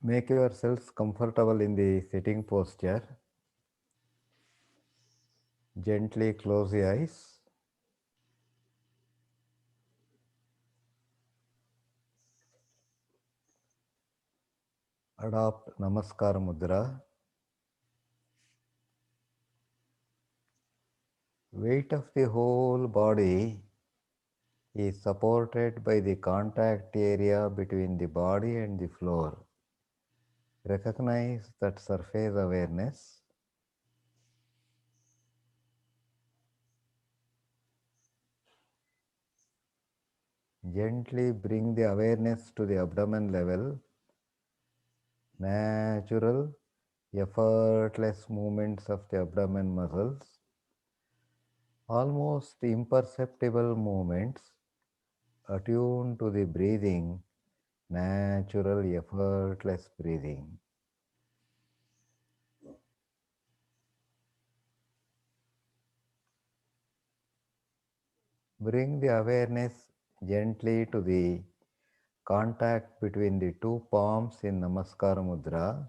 Make yourselves comfortable in the sitting posture. Gently close the eyes. Adopt Namaskar Mudra. Weight of the whole body is supported by the contact area between the body and the floor. Recognize that surface awareness. Gently bring the awareness to the abdomen level. Natural, effortless movements of the abdomen muscles. Almost imperceptible movements attuned to the breathing, natural, effortless breathing. Bring the awareness gently to the contact between the two palms in Namaskar Mudra.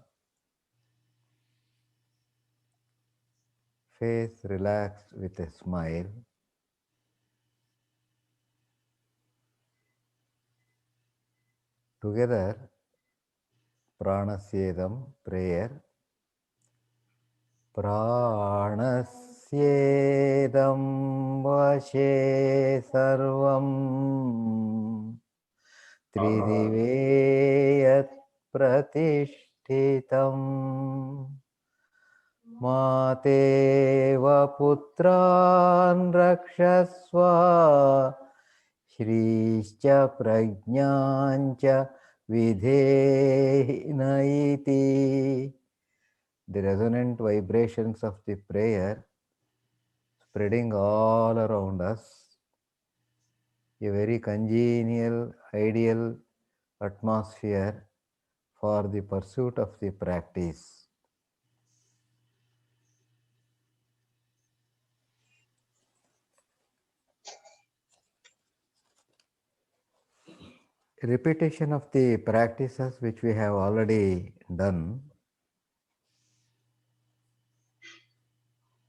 Face relaxed with a smile. Together, Pranasyedam prayer. Pranasyedam vashe sarvam Tridiveyat pratishtitam Mateva putran rakshasva Shrischa prajnancha vidhenaiti. The resonant vibrations of the prayer spreading all around us, a very congenial, ideal atmosphere for the pursuit of the practice. Repetition of the practices which we have already done.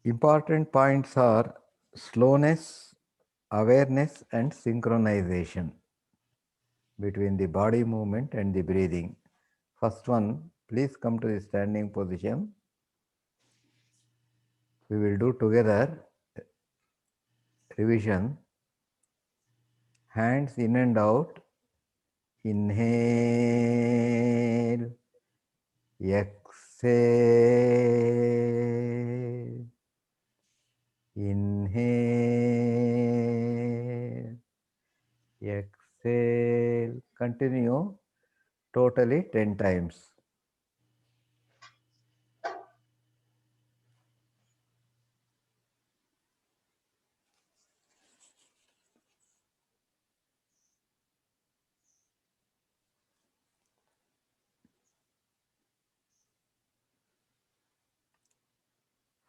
Important points are slowness, awareness, and synchronization between the body movement and the breathing. First one, please come to the standing position. We will do together revision. Hands in and out. Inhale, exhale, inhale, exhale. Continue totally 10 times.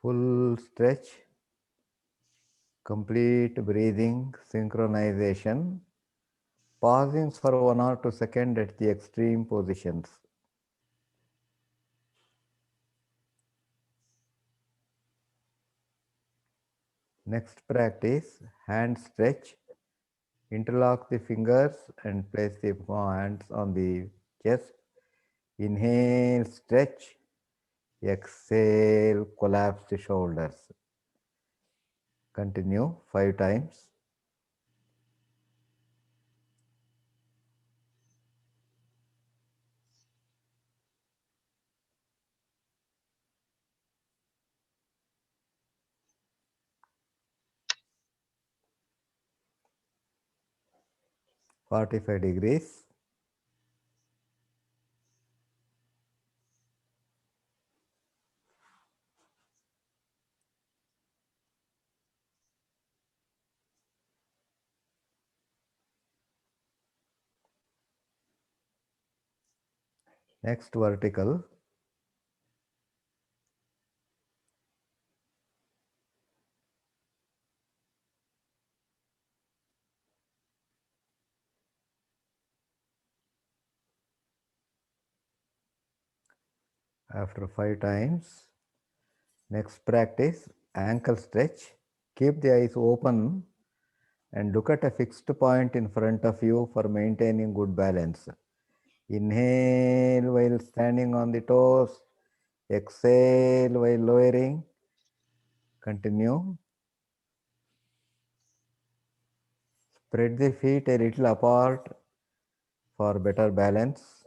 Full stretch, complete breathing, synchronization, pausing for 1 or 2 seconds at the extreme positions. Next practice, hand stretch. Interlock the fingers and place the hands on the chest. Inhale, stretch. Exhale, collapse the shoulders. Continue 5 times. (45 degrees). Next vertical. After 5 times, next practice, ankle stretch. Keep the eyes open and look at a fixed point in front of you for maintaining good balance. Inhale while standing on the toes. Exhale while lowering. Continue. Spread the feet a little apart for better balance.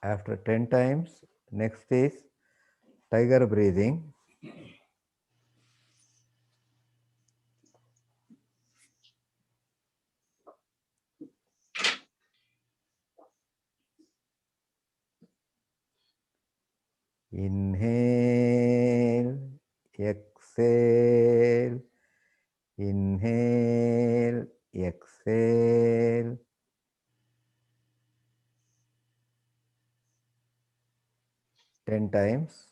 After 10 times, next is tiger breathing. Inhale, exhale, inhale, exhale. 10 times.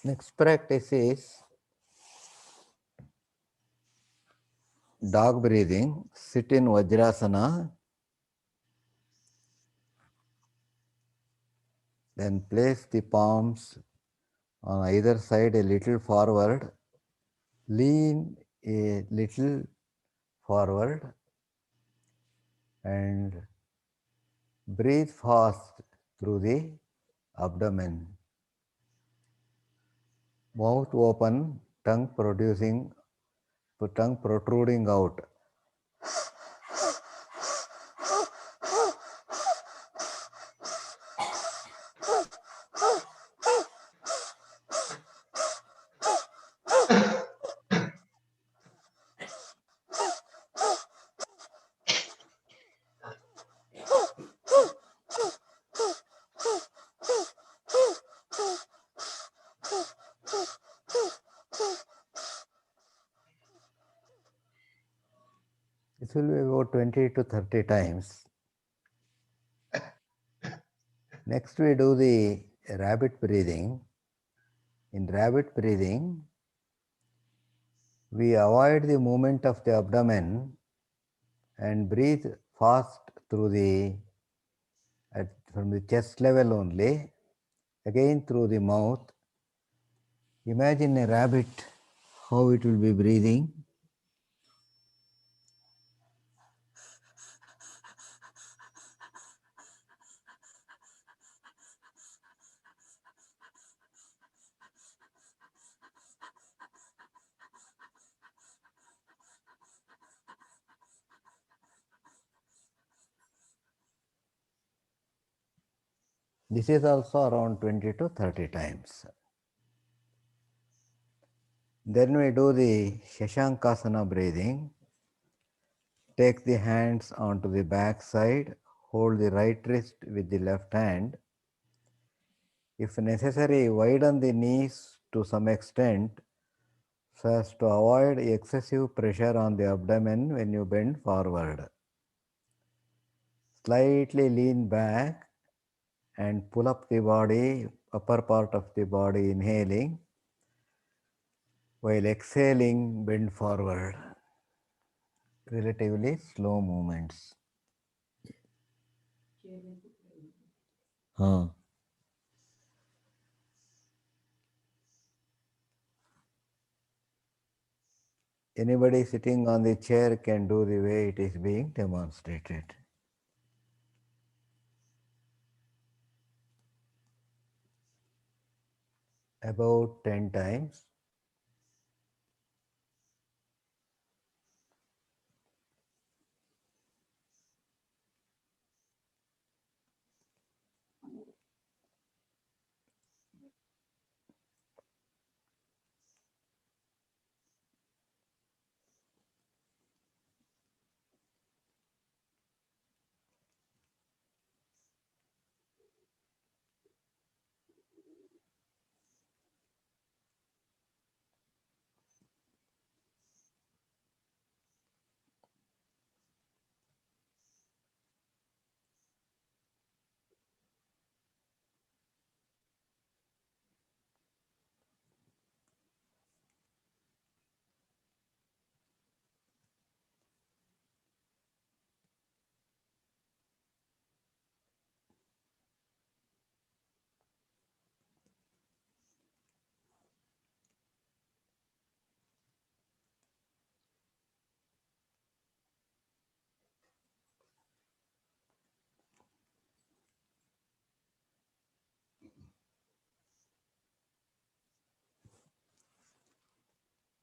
Next practice is dog breathing. Sit in Vajrasana. Then place the palms on either side a little forward. Lean a little forward and breathe fast through the abdomen. Mouth open, tongue protruding out. This will be about 20 to 30 times. Next we do the rabbit breathing. In rabbit breathing, we avoid the movement of the abdomen and breathe fast through from the chest level only, again through the mouth. Imagine a rabbit, how it will be breathing. This is also around 20 to 30 times. Then we do the Shashankasana breathing. Take the hands onto the back side, hold the right wrist with the left hand. If necessary, widen the knees to some extent so as to avoid excessive pressure on the abdomen when you bend forward. Slightly lean back and pull up the body, upper part of the body, inhaling, while exhaling, bend forward. Relatively slow movements. Anybody sitting on the chair can do the way it is being demonstrated. About 10 times.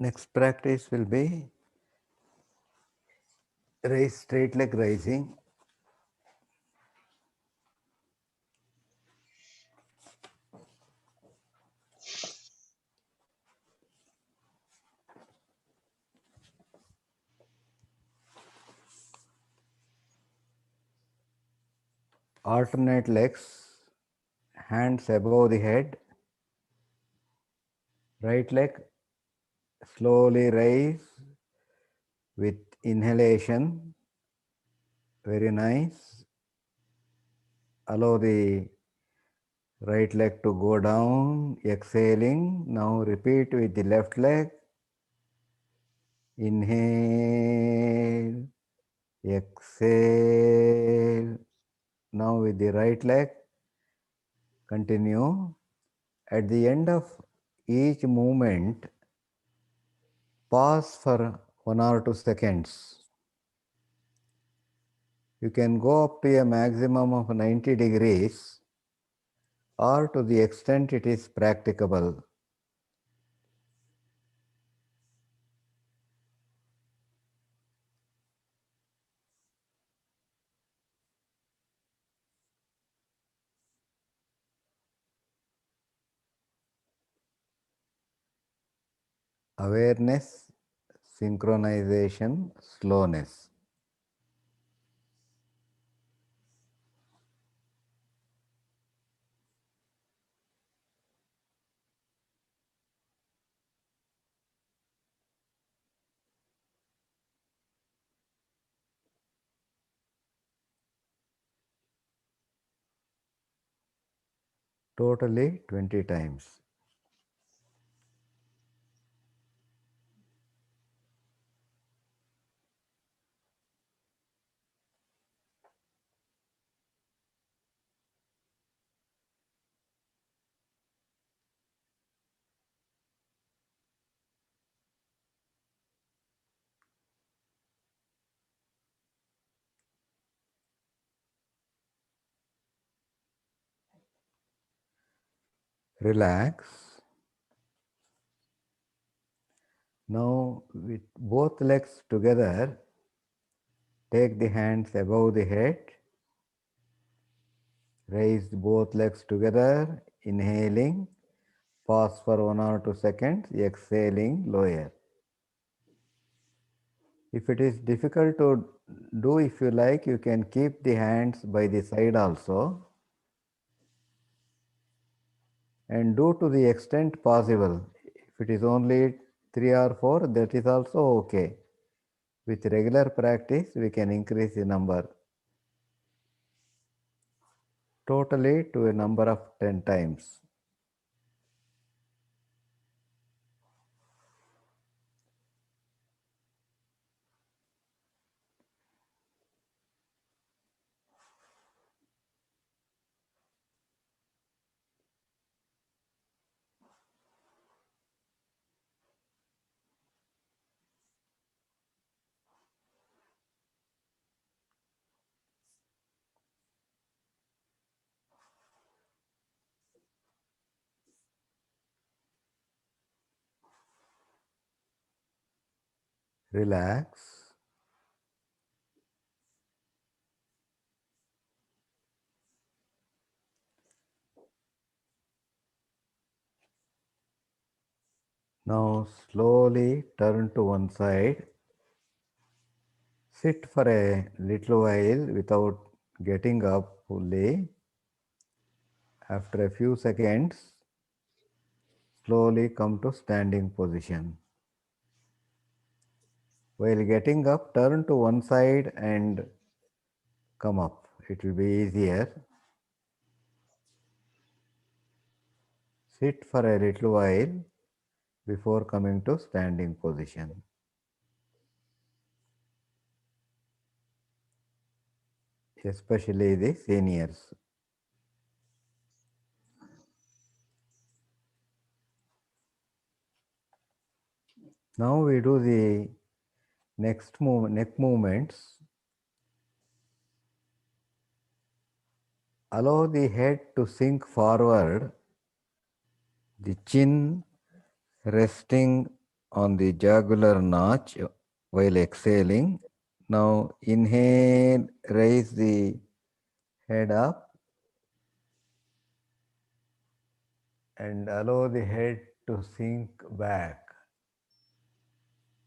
Next practice will be raise straight leg rising. Alternate legs, hands above the head. Right leg slowly rise with inhalation. Very nice. Allow the right leg to go down, exhaling. Now repeat with the left leg. Inhale, exhale. Now with the right leg, continue. At the end of each movement, pause for 1 or 2 seconds. You can go up to a maximum of 90 degrees or to the extent it is practicable. Awareness, synchronization, slowness. Totally 20 times. Relax. Now with both legs together, take the hands above the head. Raise both legs together, inhaling. Pause for 1 or 2 seconds, exhaling lower. If it is difficult to do, if you like, you can keep the hands by the side also and do to the extent possible. If it is only 3 or 4, that is also okay. With regular practice, we can increase the number totally to a number of 10 times. Relax. Now slowly turn to one side. Sit for a little while without getting up fully. After a few seconds, slowly come to standing position. While getting up, turn to one side and come up. It will be easier. Sit for a little while before coming to standing position. Especially the seniors. Now we do the next neck movements. Allow the head to sink forward, the chin resting on the jugular notch while exhaling. Now inhale, raise the head up and allow the head to sink back.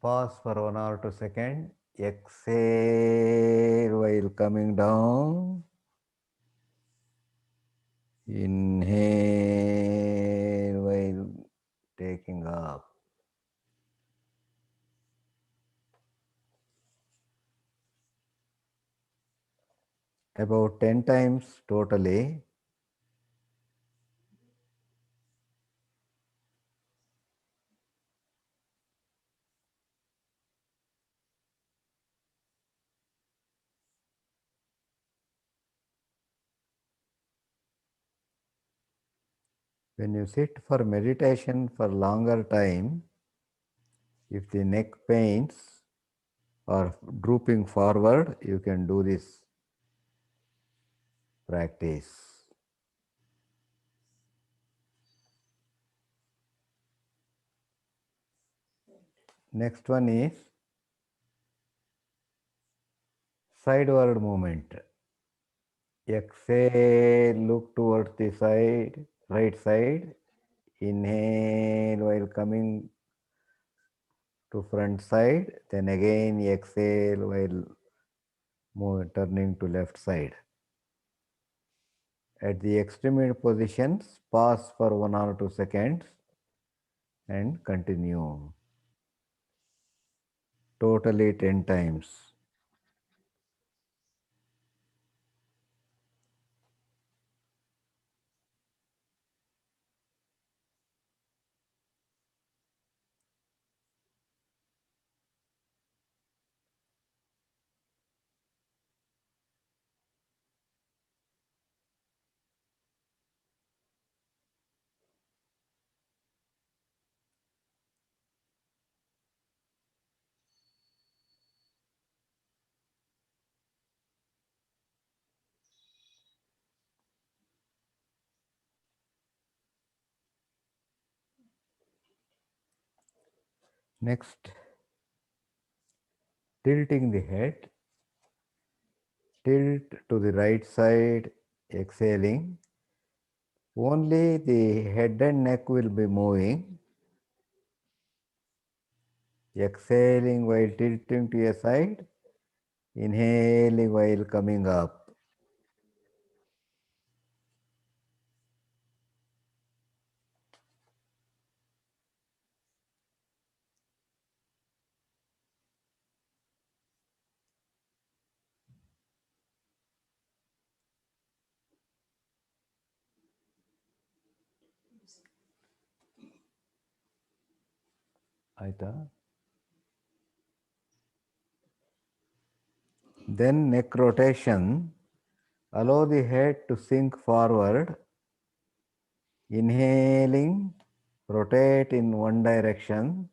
Pause for 1 or 2 seconds. Exhale while coming down. Inhale while taking up. About 10 times totally. When you sit for meditation for longer time, if the neck pains or drooping forward, you can do this practice. Next one is sideward movement. Exhale, look towards the side, right side. Inhale while coming to front side. Then again exhale while turning to left side. At the extreme positions, pause for 1 or 2 seconds and continue. Totally 10 times. Next, tilting the head. Tilt to the right side, exhaling. Only the head and neck will be moving. Exhaling while tilting to a side, inhaling while coming up. ಆಯ್ತಾ? Then neck rotation. Allow the head to sink forward. Inhaling, rotate in one direction.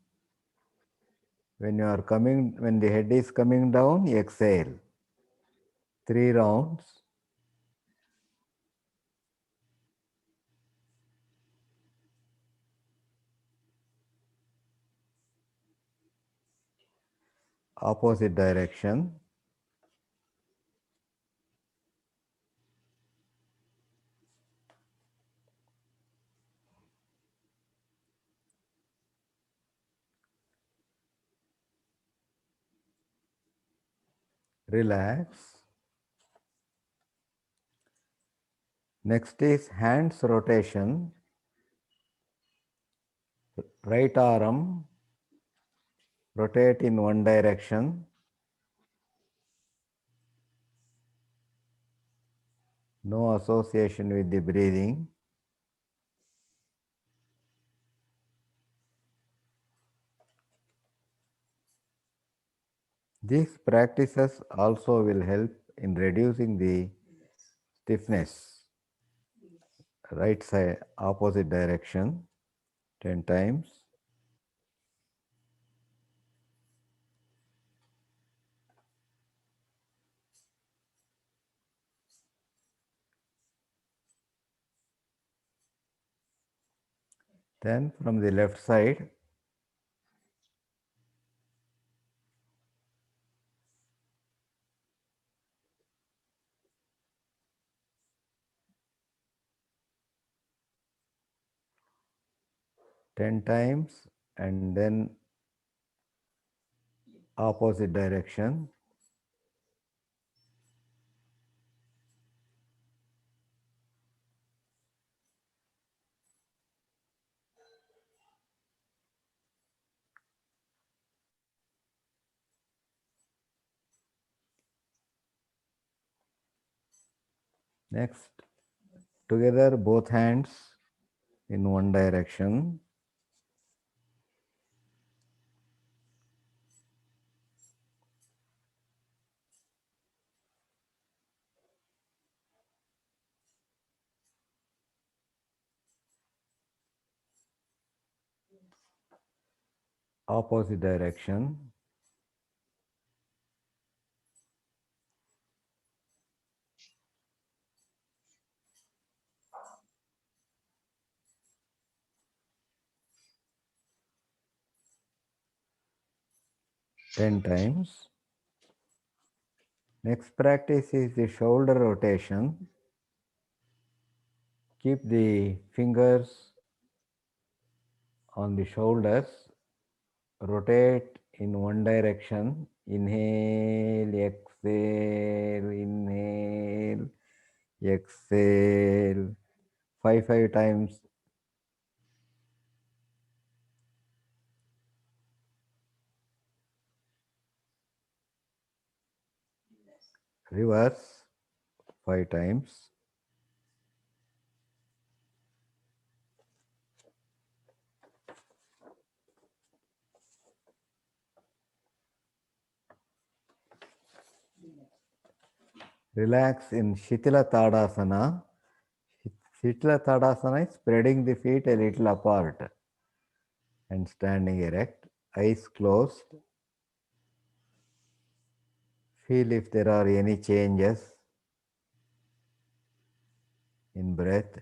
When the head is coming down, exhale. 3 rounds. Opposite direction. Relax. Next is hands rotation. Right arm, rotate in one direction. No association with the breathing. These practices also will help in reducing the stiffness. Right side, opposite direction, 10 times. Then from the left side, 10 times and then opposite direction. Next, together both hands in one direction. Opposite direction. Ten times. Next practice is the shoulder rotation. Keep the fingers on the shoulders, rotate in one direction, inhale, exhale, inhale, exhale, five times. Reverse, 5 times. Relax in Shitila Tadasana. Shitila Tadasana is spreading the feet a little apart and standing erect, eyes closed. Feel if there are any changes in breath.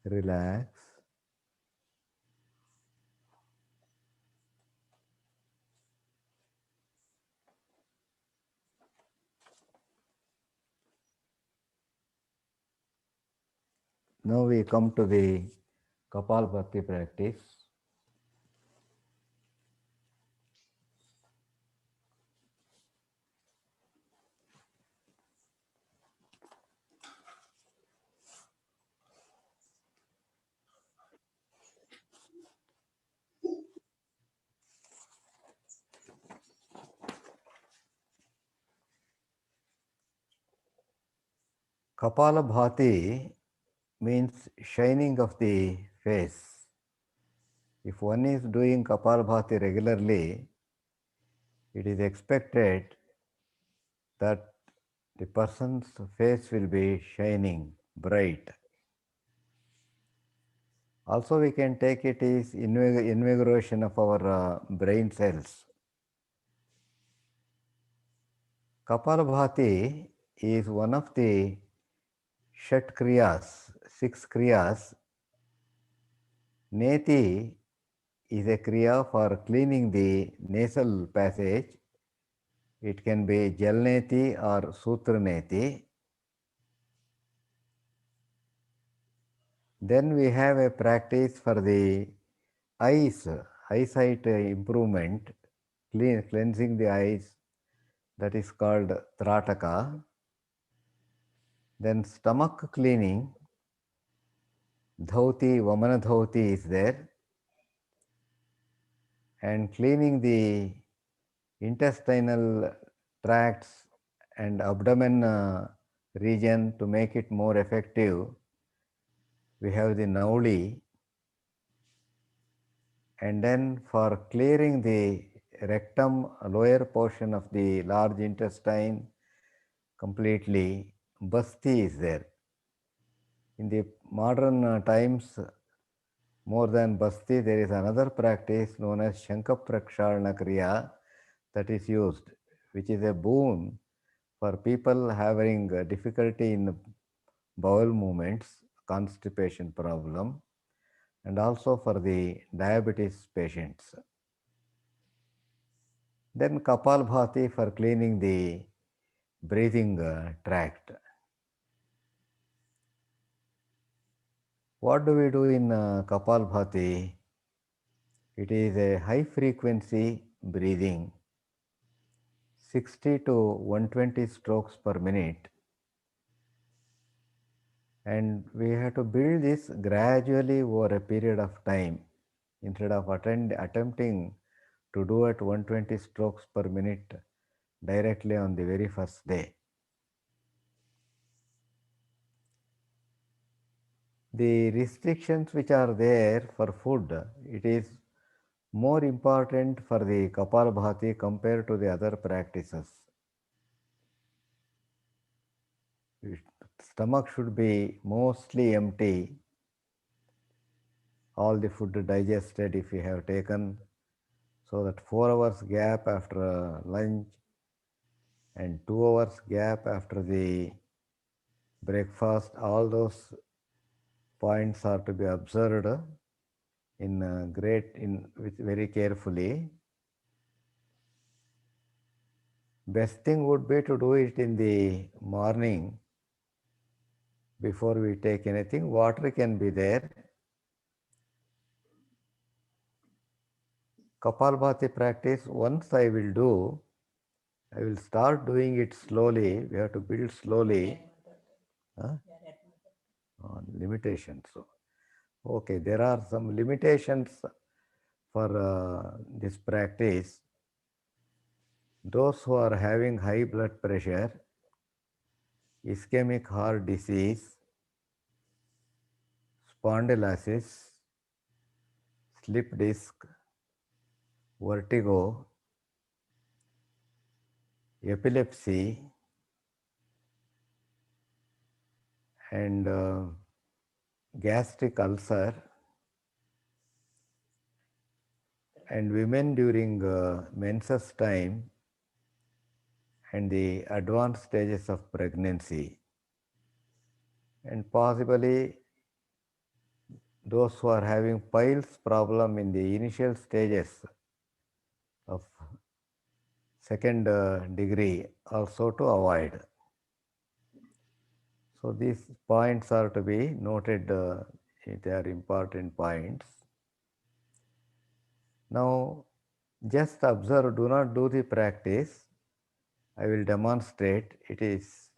Relax. Now we come to the Kapalabhati practice. Kapalabhati means shining of the face. If one is doing Kapalabhati regularly, it is expected that the person's face will be shining bright. Also, we can take it as invigoration of our brain cells. Kapalabhati is one of the Shat Kriyas, 6 Kriyas. Neti is a Kriya for cleaning the nasal passage. It can be Jalneti or Sutraneti. Then we have a practice for the eyes, eyesight improvement, cleansing the eyes, that is called Trataka. Then stomach cleaning, Dhauti, Vamana Dhauti is there. And cleaning the intestinal tracts and abdomen region to make it more effective, we have the Nauli. And then for clearing the rectum, lower portion of the large intestine completely, Basti is there. In the modern times, more than Basti, there is another practice known as Shanka Prakshalana Kriya that is used, which is a boon for people having difficulty in bowel movements, constipation problem, and also for the diabetes patients. Then Kapalabhati for cleaning the breathing tract. What do we do in Kapalbhati? It is a high frequency breathing, 60 to 120 strokes per minute, and we have to build this gradually over a period of time instead of attempting to do at 120 strokes per minute directly on the very first day. The restrictions which are there for food, it is more important for the Kapalbhati compared to the other practices. Stomach should be mostly empty, all the food digested if you have taken, so that 4 hours gap after lunch and 2 hours gap after the breakfast, all those points are to be observed in with very carefully. Best thing would be to do it in the morning before we take anything. Water can be there. Kapalbhati practice, once I will do, I will start doing it slowly. We have to build slowly. Huh? Limitations. Okay, there are some limitations for this practice. Those who are having high blood pressure, ischemic heart disease, spondylosis, slip disc, vertigo, epilepsy, and gastric ulcer, and women during menses time and the advanced stages of pregnancy, and possibly those who are having piles problem in the initial stages of second degree also to avoid. So these points are to be noted, they are important points. Now just observe, do not do the practice. I will demonstrate. It is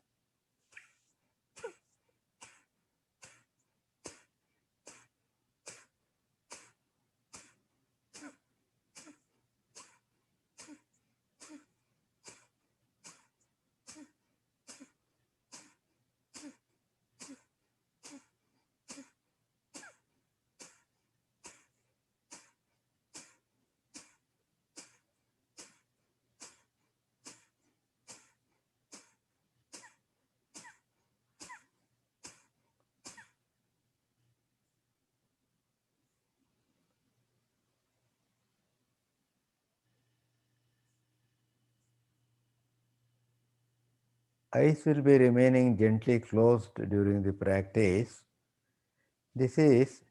eyes will be remaining gently closed during the practice. This is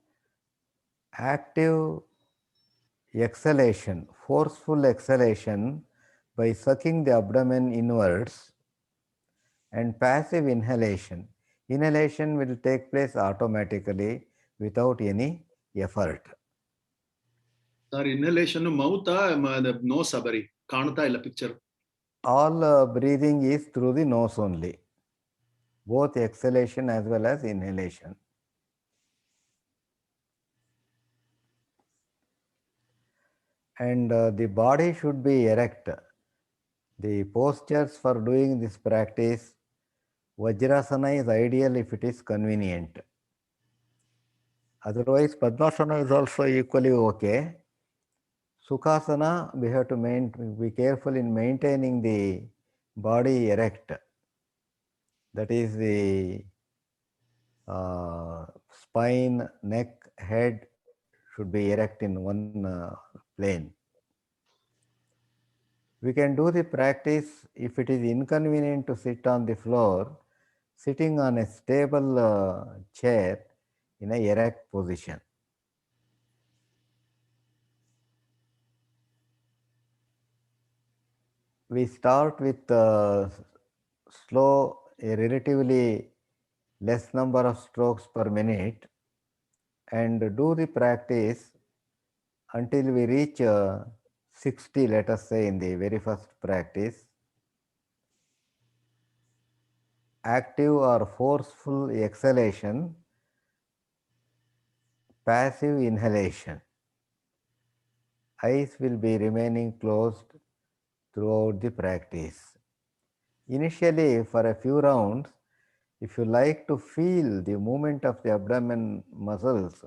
active exhalation, forceful exhalation by sucking the abdomen inwards, and passive inhalation. Inhalation will take place automatically without any effort. Sir, inhalation mouth nose bari ಕಾಣ್ತಾ ಇಲ್ಲ picture. All breathing is through the nose only, both exhalation as well as inhalation. And the body should be erect. The postures for doing this practice, Vajrasana is ideal if it is convenient. Otherwise, Padmasana is also equally okay. Sukhasana, we have to be careful in maintaining the body erect. That is the spine, neck, head should be erect in one plane. We can do the practice if it is inconvenient to sit on the floor, sitting on a stable chair in a erect position. We start with slow, a relatively less number of strokes per minute, and do the practice until we reach 60, let us say, in the very first practice. Active or forceful exhalation, passive inhalation. Eyes will be remaining closed throughout the practice. Initially, for a few rounds, if you like to feel the movement of the abdomen muscles,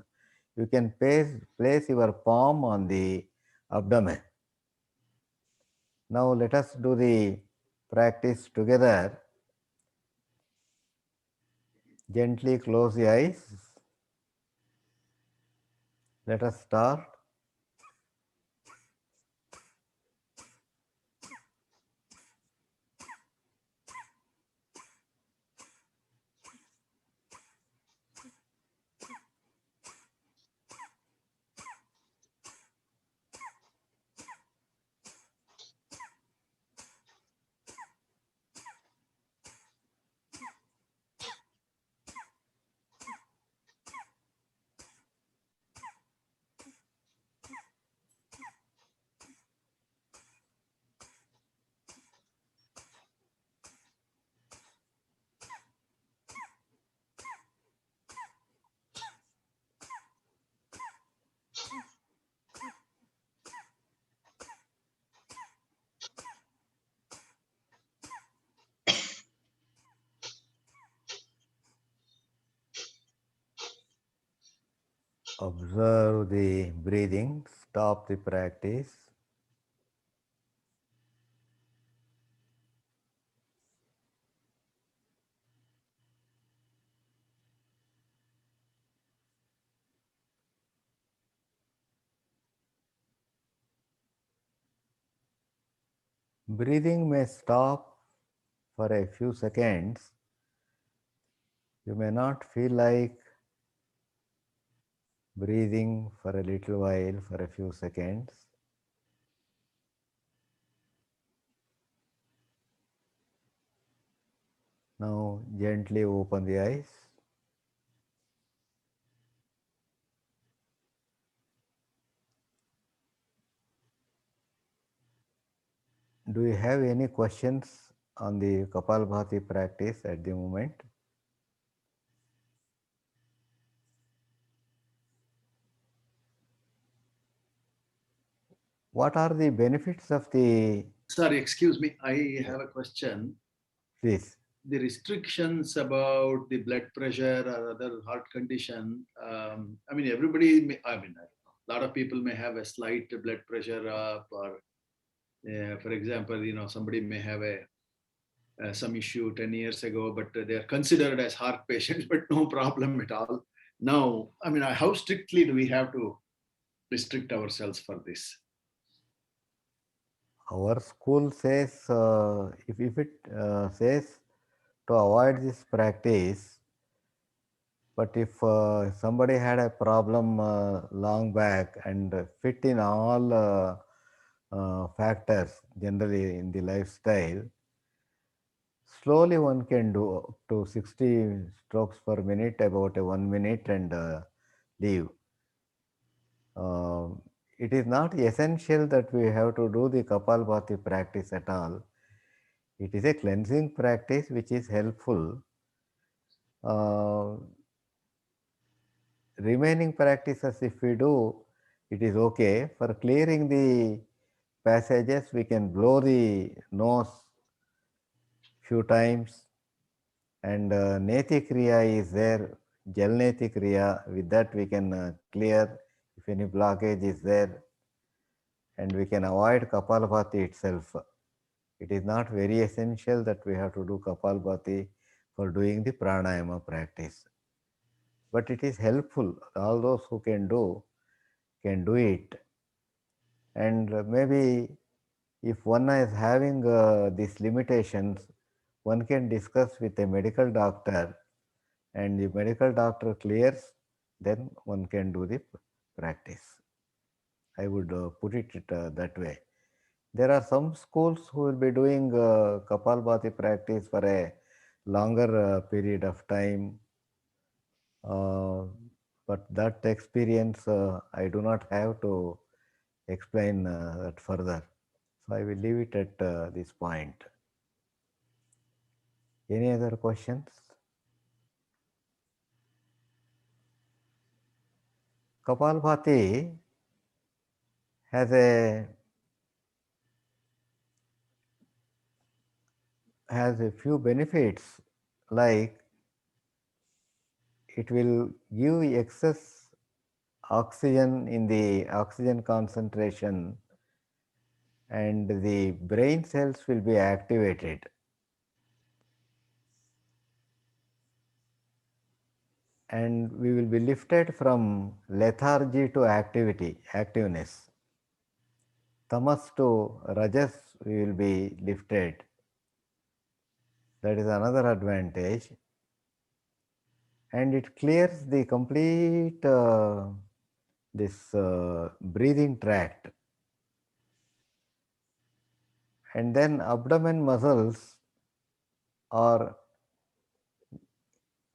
you can place your palm on the abdomen. Now let us do the practice together. Gently close the eyes. Let us start. Observe the breathing. Stop the practice. Breathing may stop for a few seconds. You may not feel like breathing for a little while, for a few seconds. Now gently open the eyes. Do you have any questions on the Kapalbhati practice at the moment? What are the benefits of the... Sorry, excuse me. I have a question. Please. The restrictions about the blood pressure or other heart condition. I mean, everybody. I don't know. A lot of people may have a slight blood pressure up, or for example, somebody may have some issue 10 years ago, but they are considered as heart patients, but no problem at all. Now, I mean, how strictly do we have to restrict ourselves for this? Our school says, if it says to avoid this practice, but if somebody had a problem long back and fit in all factors generally in the lifestyle, slowly one can do up to 60 strokes per minute, about a 1 minute, and leave. It is not essential that we have to do the Kapalbhati practice at all. It is a cleansing practice which is helpful. Remaining practices, if we do, it is okay. For clearing the passages, we can blow the nose few times, and Neti Kriya is there, Jal Neti Kriya. With that, we can clear if any blockage is there, and we can avoid Kapalbhati itself. It is not very essential that we have to do Kapalbhati for doing the pranayama practice. But it is helpful. All those who can do it. And maybe if one is having these limitations, one can discuss with a medical doctor, and the medical doctor clears, then one can do the practice. I would put it that way. There are some schools who will be doing Kapalbhati practice for a longer period of time. but that experience I do not have to explain that further. So I will leave it at this point. Any other questions? Kapalbhati has a few benefits, like it will give excess oxygen in the oxygen concentration, and the brain cells will be activated, and we will be lifted from lethargy to activeness. Tamas to rajas we will be lifted. That is another advantage, and it clears the complete this breathing tract, and then abdomen muscles are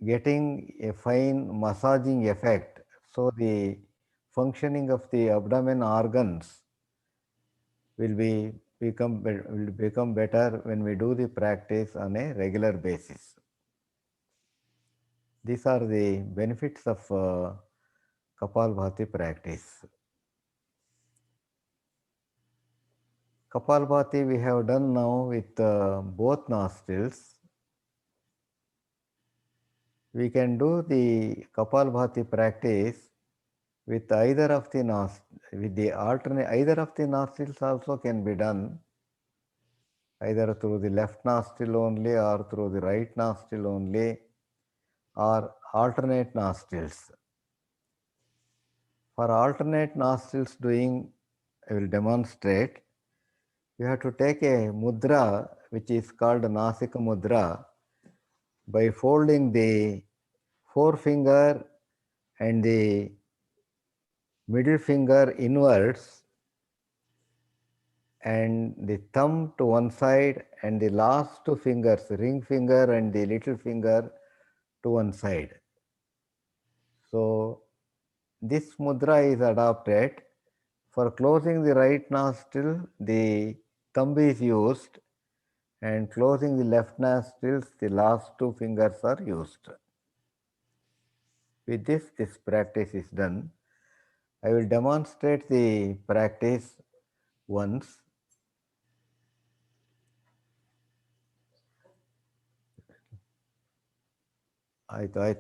getting a fine massaging effect. So the functioning of the abdomen organs will become better when we do the practice on a regular basis. These are the benefits of Kapalbhati practice. Kapalbhati we have done now with both nostrils. We can do the Kapalbhati practice with either of the either of the nostrils also can be done, either through the left nostril only or through the right nostril only, or alternate nostrils. For alternate nostrils doing, I will demonstrate. You have to take a mudra which is called Nasika mudra by folding the forefinger and the middle finger inwards and the thumb to one side and the last two fingers, ring finger and the little finger, to one side. So this mudra is adopted. For closing the right nostril, the thumb is used, and closing the left nostrils, the last two fingers are used. With this practice is done. I will demonstrate the practice once. I thought.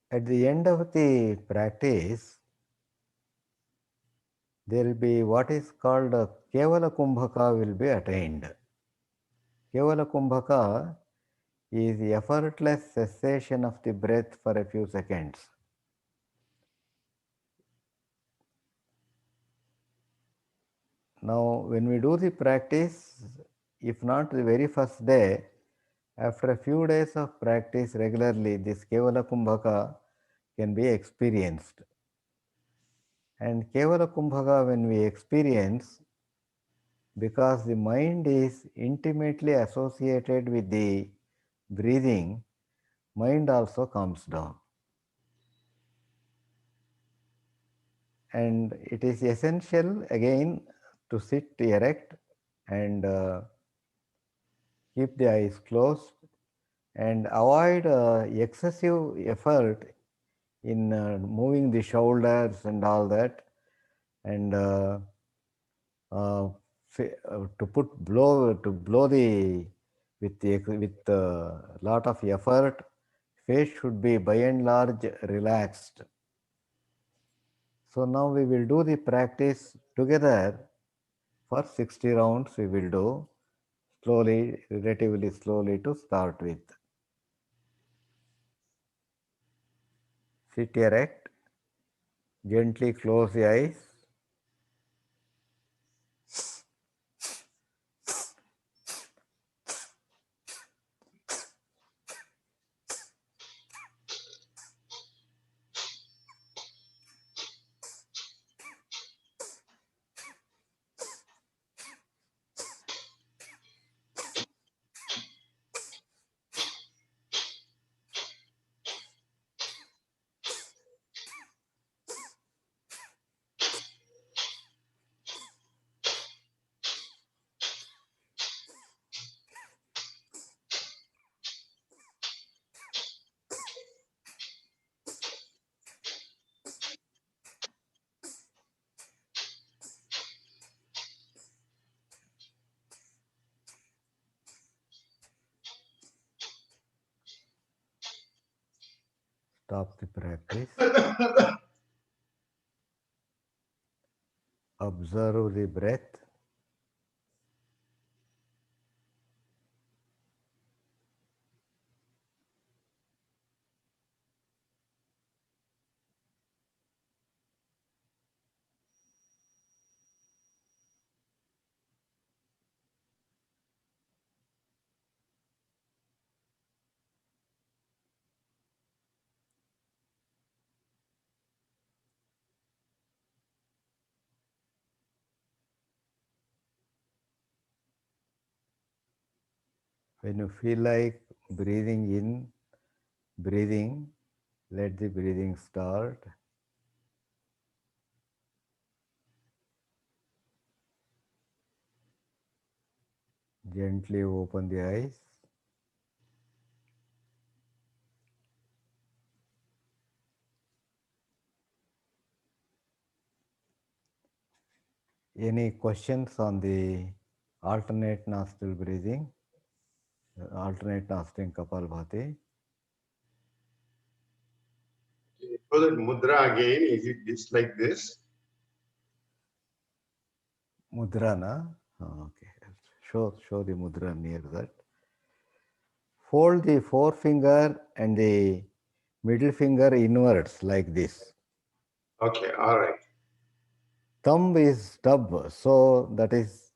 At the end of the practice, there will be what is called a Kevala Kumbhaka will be attained. Kevala Kumbhaka is the effortless cessation of the breath for a few seconds. Now, when we do the practice, if not the very first day, after a few days of practice regularly, this Kevala Kumbhaka can be experienced. And Kevala Kumbhaka, when we experience, because the mind is intimately associated with the breathing, mind also calms down. And it is essential again to sit erect and keep the eyes closed and avoid excessive effort in moving the shoulders and all that, and to blow the with lot of effort. Face should be by and large relaxed. So now we will do the practice together for 60 rounds. We will do slowly, relatively slowly to start with. Sit erect, gently close the eyes. Stop the practice. Observe the breath. When you feel like breathing in, breathing, let the breathing start. Gently open the eyes. Any questions on the alternate nostril breathing, alternate nostril Kapalbhati? So that mudra again, is it just like this? Mudra, na? Okay. Show the mudra near that. Fold the forefinger and the middle finger inwards like this. Okay, all right. Thumb is stub, so that is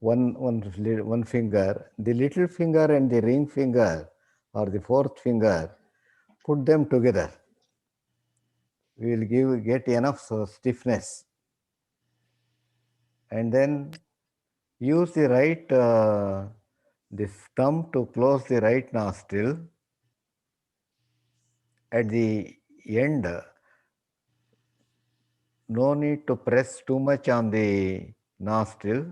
one finger. The little finger and the ring finger or the fourth finger, put them together. We will get enough stiffness. And then use the right, this thumb to close the right nostril. At the end, no need to press too much on the nostril,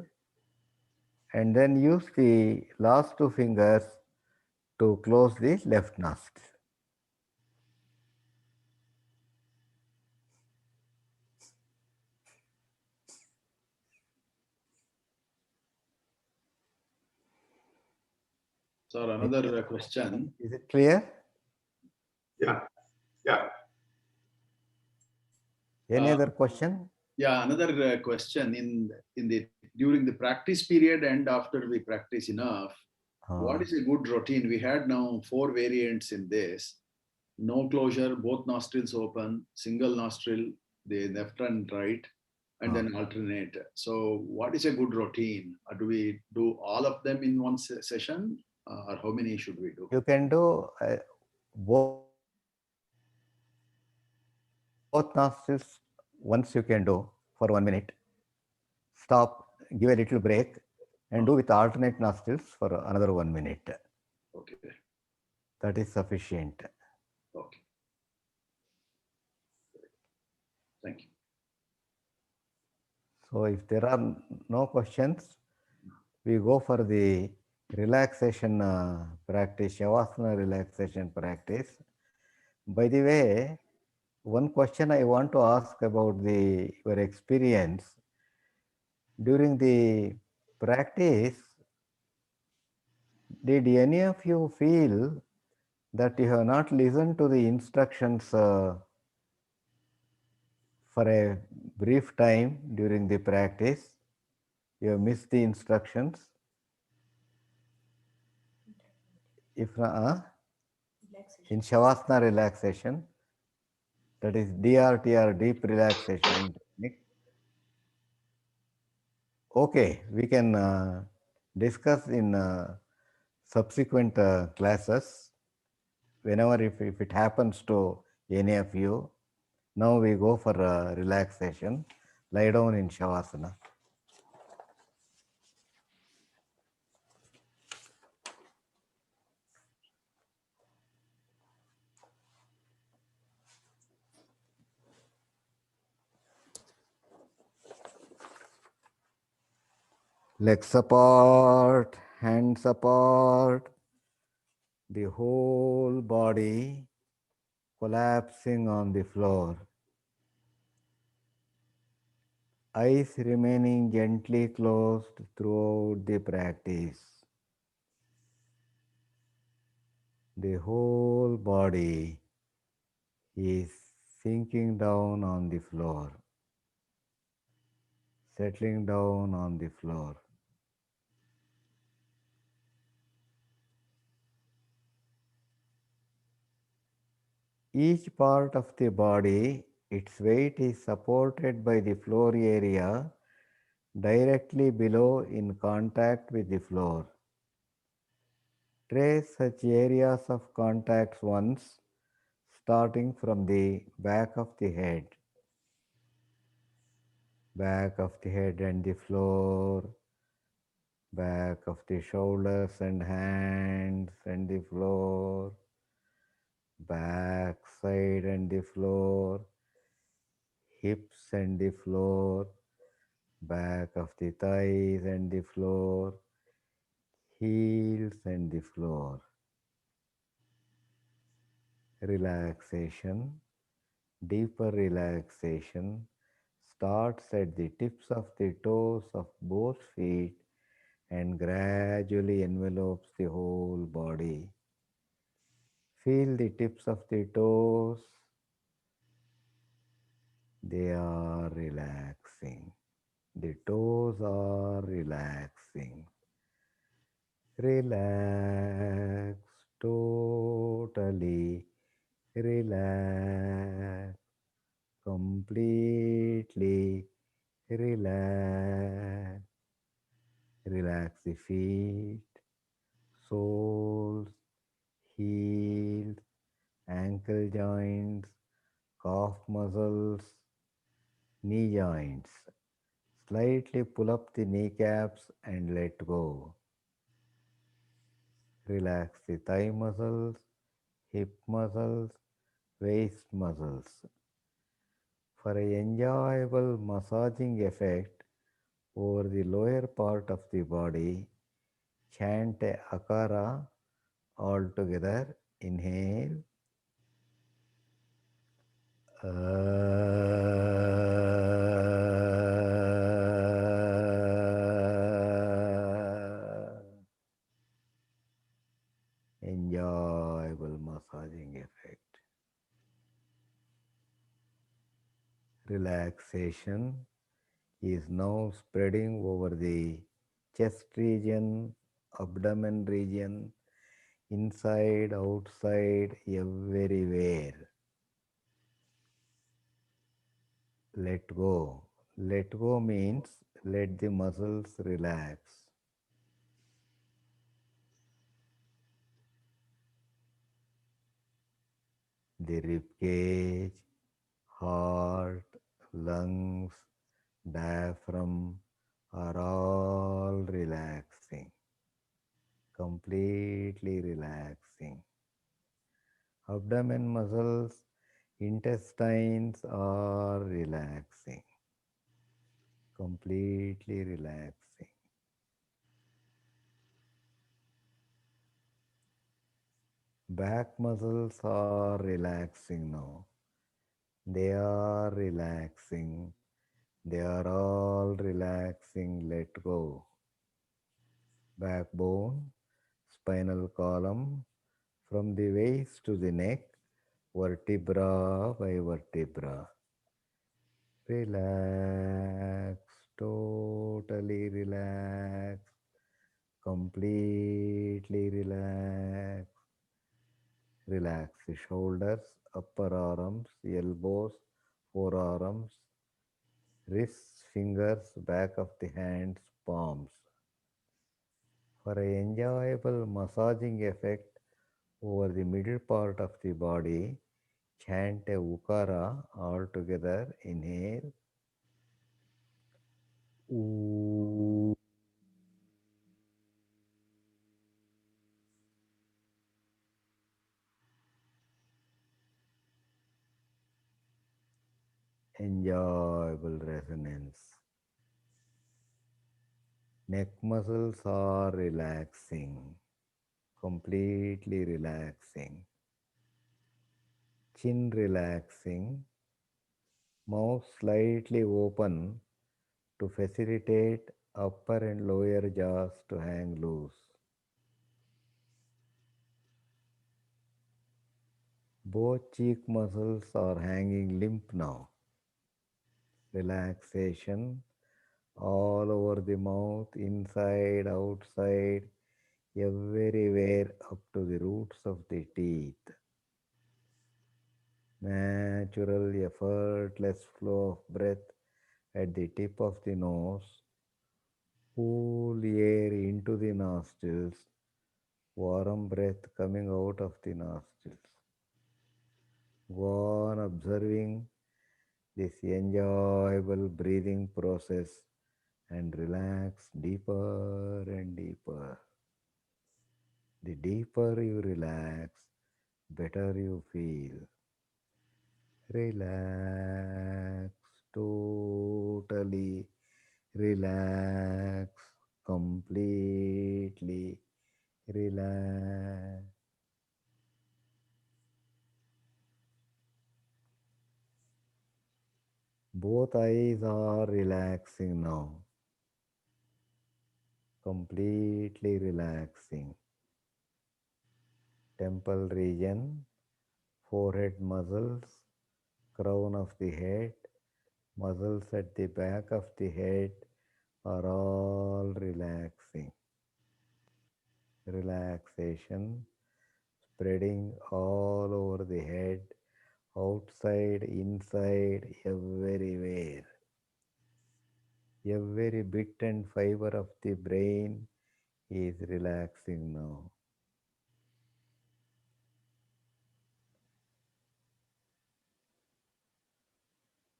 and then use the last two fingers to close the left nostril. So another question. Is it clear? Yeah, yeah. Any other question? Yeah, another question in the during the practice period and after we practice enough, what is a good routine? We had now 4 variants in this. No closure, both nostrils open, single nostril, the left and right, and then alternate. So what is a good routine? Do we do all of them in one session, or how many should we do? You can do both nostrils once you can do for 1 minute. Stop, give a little break, and do with alternate nostrils for another 1 minute. Okay. That is sufficient. Okay. Thank you. So if there are no questions, we go for the relaxation practice, Shavasana relaxation practice. By the way, one question I want to ask about your experience during the practice. Did any of you feel that you have not listened to the instructions for a brief time during the practice? You have missed the instructions? If not, in Shavasana relaxation, that is DRTR, deep relaxation technique. Okay, we can discuss in subsequent classes whenever if it happens to any of you. Now we go for relaxation. Lie down in Shavasana. Legs apart, hands apart, the whole body collapsing on the floor. Eyes remaining gently closed throughout the practice. The whole body is sinking down on the floor, settling down on the floor. Each part of the body, its weight is supported by the floor area directly below in contact with the floor. Trace such areas of contact once, starting from the back of the head. Back of the head and the floor, back of the shoulders and hands and the floor, back side and the floor, hips and the floor, back of the thighs and the floor, heels and the floor. Relaxation, deeper relaxation starts at the tips of the toes of both feet and gradually envelopes the whole body. Feel the tips of the toes, they are relaxing. The toes are relaxing. Relax, totally relax, completely relax. Relax the feet, soles, heels, ankle joints, calf muscles, knee joints. Slightly pull up the kneecaps and let go. Relax the thigh muscles, hip muscles, waist muscles. For an enjoyable massaging effect over the lower part of the body, chant a akara all together. Inhale. Enjoyable massaging effect. Relaxation is now spreading over the chest region, abdomen region, inside, outside, everywhere. Let go. Let go means let the muscles relax. The rib cage, heart, lungs, diaphragm are all relaxing, completely relaxing. Abdomen muscles, intestines are relaxing, completely relaxing. Back muscles are relaxing now. They are relaxing. They are all relaxing. Let go. Backbone, spinal column, from the waist to the neck, vertebra by vertebra. Relax, totally relax, completely relax. Relax the shoulders, upper arms, elbows, forearms, wrists, fingers, back of the hands, palms. For an enjoyable massaging effect over the middle part of the body, chant a ukara all together. Inhale. Ooh. Enjoyable resonance. Neck muscles are relaxing, completely relaxing. Chin relaxing, mouth slightly open to facilitate upper and lower jaws to hang loose. Both cheek muscles are hanging limp now. Relaxation all over the mouth, inside, outside, everywhere up to the roots of the teeth. Natural, effortless flow of breath at the tip of the nose. Cool air into the nostrils. Warm breath coming out of the nostrils. Go on observing this enjoyable breathing process and relax deeper and deeper. The deeper you relax, better you feel. Relax, totally relax, completely relax. Both eyes are relaxing now, completely relaxing. Temple region, forehead muscles, crown of the head, muscles at the back of the head are all relaxing. Relaxation spreading all over the head, outside, inside, everywhere. Every bit and fiber of the brain is relaxing now.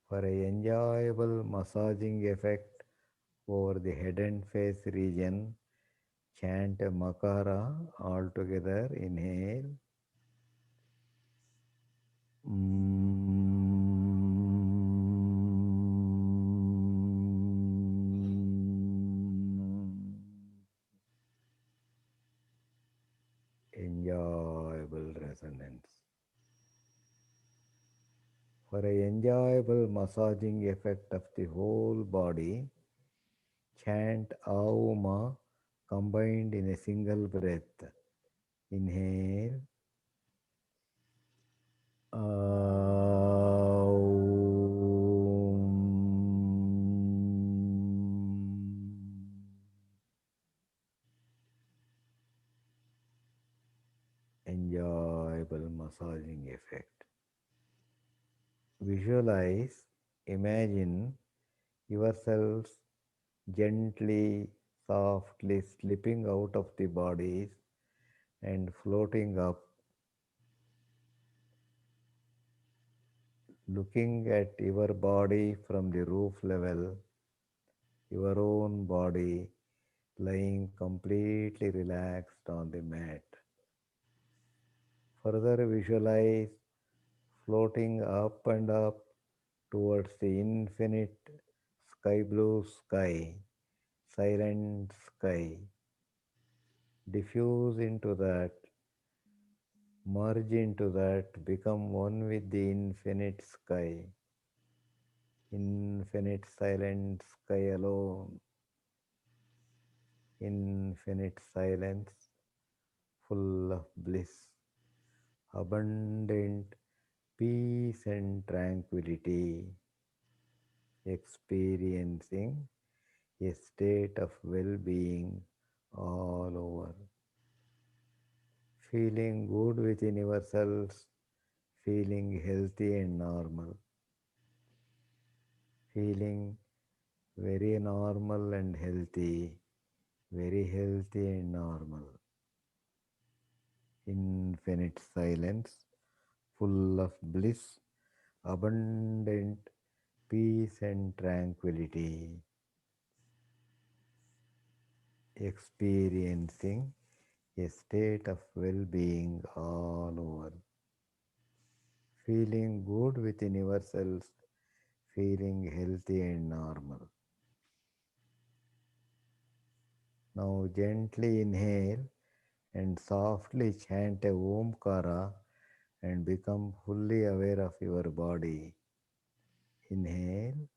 For a enjoyable massaging effect over the head and face region, chant a makara all together. Inhale. Enjoyable resonance. For a enjoyable massaging effect of the whole body, chant Auma combined in a single breath. Inhale. Enjoyable massaging effect. Visualize, imagine yourselves gently, softly slipping out of the bodies and floating up, looking at your body from the roof level, your own body lying completely relaxed on the mat. Further visualize floating up and up towards the infinite sky blue sky, silent sky. Diffuse into that, merge into that, become one with the infinite sky. Infinite silent sky alone. Infinite silence, full of bliss, abundant peace and tranquility, experiencing a state of well-being all over, feeling good within yourselves, feeling healthy and normal, feeling very normal and healthy, very healthy and normal. Infinite silence, full of bliss, abundant peace and tranquility, experiencing a state of well-being all over, feeling good within yourselves, feeling healthy and normal. Now gently inhale and softly chant a Omkara and become fully aware of your body. Inhale.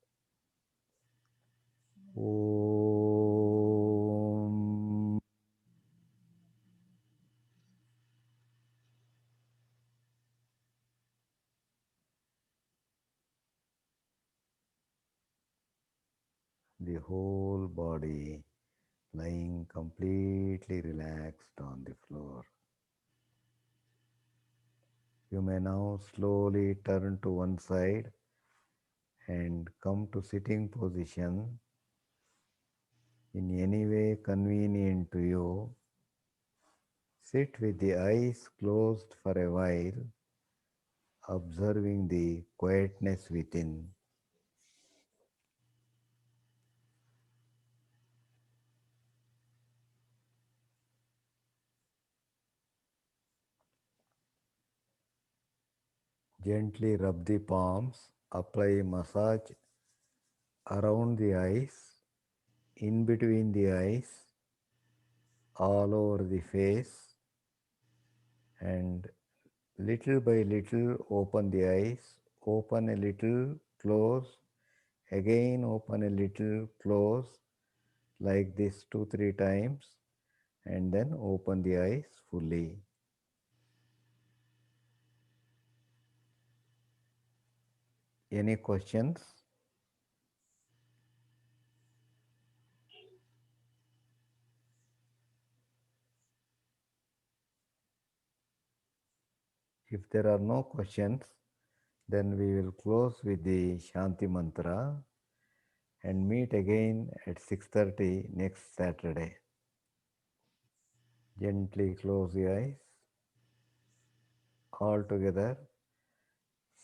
Om. The whole body lying completely relaxed on the floor. You may now slowly turn to one side and come to sitting position in any way convenient to you. Sit with the eyes closed for a while, observing the quietness within. Gently rub the palms, apply massage around the eyes, in between the eyes, all over the face, and little by little open the eyes, open a little, close, again open a little, close, like this 2-3 times, and then open the eyes fully. Any questions? If there are no questions, then we will close with the Shanti Mantra and meet again at 6:30 next Saturday. Gently close the eyes. All together.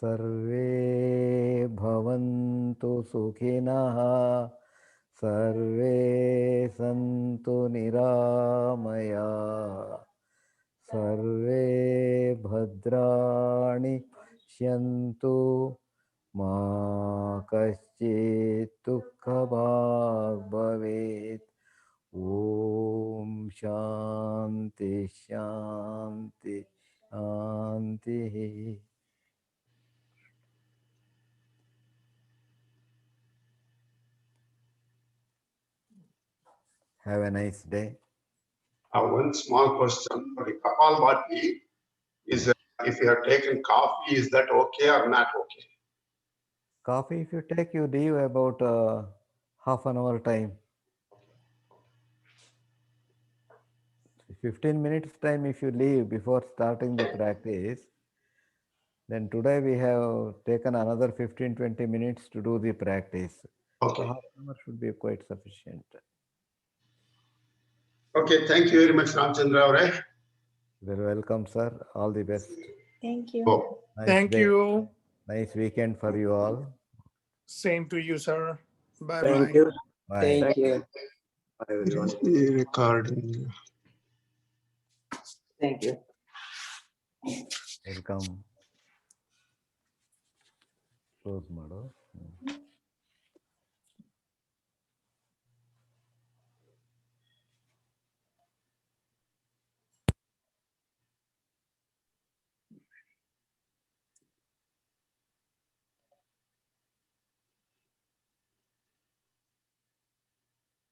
Sarve bhavantu sukhinah, sarve santu niramaya, sarve bhadrani shyantu, ma kaschit dukha bhag bhavet. Om Shanti Shanti Shanti. Have a nice day. One small question for the Kapalbhati is if you have taken coffee, is that okay or not okay? Coffee, if you take, you leave about half an hour time. 15 minutes time if you leave before starting the practice, then today we have taken another 15-20 minutes to do the practice. So Okay. half an hour should be quite sufficient. Okay, thank you very much, Ramchandra Avare. Very welcome, sir. All the best. Thank you. Oh, Nice Thank day. you. Nice weekend for you all. Same to you, sir. Bye Thank bye. you. Bye. Thank you. Bye, everyone. recording. Thank you. Welcome. Close, Mado.